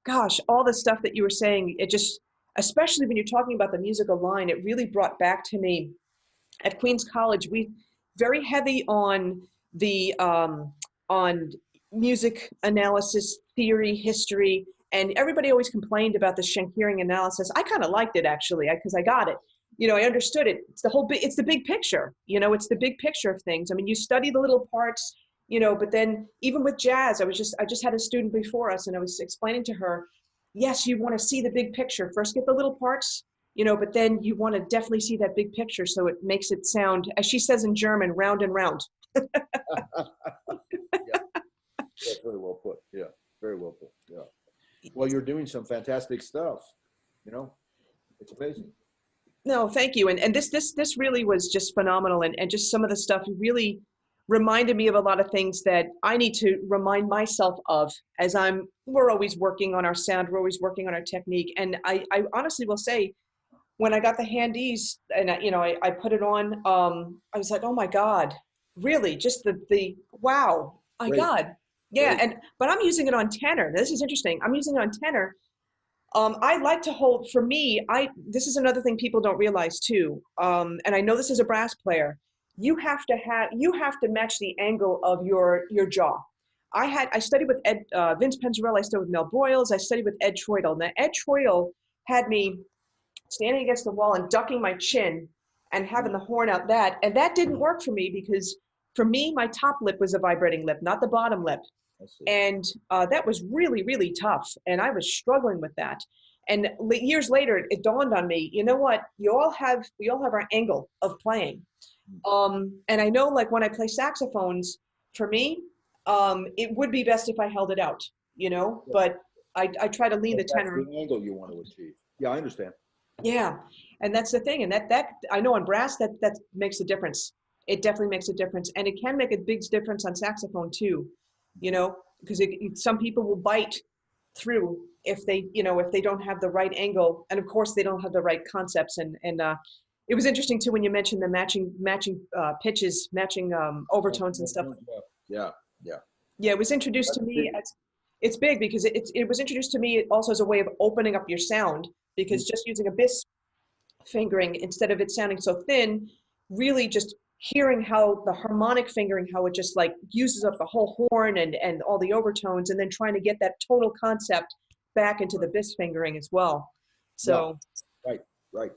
gosh, all the stuff that you were saying, it just, especially when you're talking about the musical line, it really brought back to me at Queens College, we very heavy on music analysis, theory, history, and everybody always complained about the Schenkerian analysis. I kind of liked it actually because I got it. I understood it. It's the whole. It's the big picture. It's the big picture of things. I mean, you study the little parts. But then even with jazz, I just had a student before us, and I was explaining to her, yes, you want to see the big picture. First, get the little parts, but then you want to definitely see that big picture so it makes it sound, as she says in German, round and round. Yeah, that's very well put. Yeah, very well put. Yeah. Well, you're doing some fantastic stuff. It's amazing. No, thank you. And this really was just phenomenal. And just some of the stuff really reminded me of a lot of things that I need to remind myself of as we're always working on our sound. We're always working on our technique. And I honestly will say, when I got the handies and I put it on, I was like, oh my God, really? Just the wow, my Great. God. Yeah. Great. But I'm using it on tenor. This is interesting. I'm using it on tenor. I like to hold, for me, this is another thing people don't realize too. And I know this as a brass player, you have to match the angle of your jaw. I studied with Vince Penzarella, I studied with Mel Broyles, I studied with Ed Troidel. Now Ed Troidel had me standing against the wall and ducking my chin and having the horn out and that didn't work for me because for me, my top lip was a vibrating lip, not the bottom lip. And that was really, really tough. And I was struggling with that. And years later, it dawned on me, you know what? We all have our angle of playing. And I know, like when I play saxophones, for me, it would be best if I held it out, but I try to lean the tenor. That's the angle you want to achieve. Yeah, I understand. Yeah. And that's the thing. And that I know on brass, that makes a difference. It definitely makes a difference. And it can make a big difference on saxophone too, because some people will bite through if they don't have the right angle. And of course they don't have the right concepts. And it was interesting too, when you mentioned the matching pitches, matching overtones and stuff. Yeah. Yeah. It was introduced to me it's big because it was introduced to me also as a way of opening up your sound, because just using a bis fingering instead of it sounding so thin, really just hearing how the harmonic fingering, how it just like uses up the whole horn and all the overtones, and then trying to get that total concept back into the bis fingering as well. So right.